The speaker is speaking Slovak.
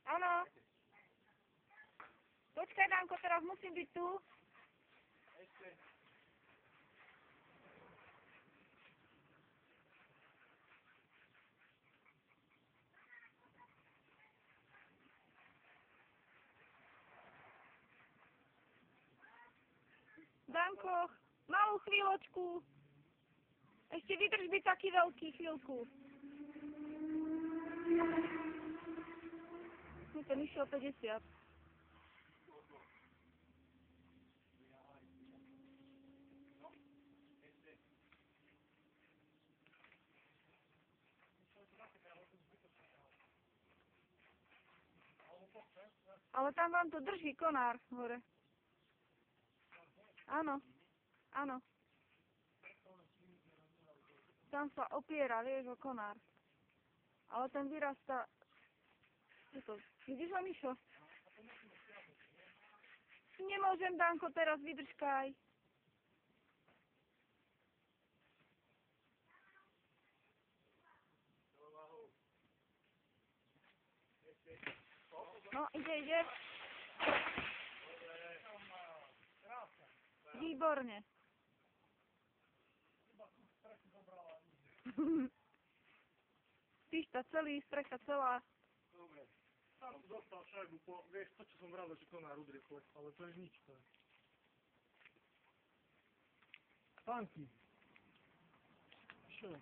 Áno. Počkaj, Danko, teraz musím byť tu. Danko, malú chvíľočku. Ešte vydrž byť taký veľký chvíľku. Ten išiel 50. Ale tam vám to drží konár hore. Áno, áno. Tam sa opiera, vieš, o konár. Ale ten vyrastá... Vidíš ho, Mišo? Nemôžem, Danko, teraz vydržkaj. No, ide. Výborne. Píšta celý, strecha celá. Dobre. Tam som dostal šajbu, vieš, to čo som vravil, že konár udrieť, ale to je nič. Pánky. Čo?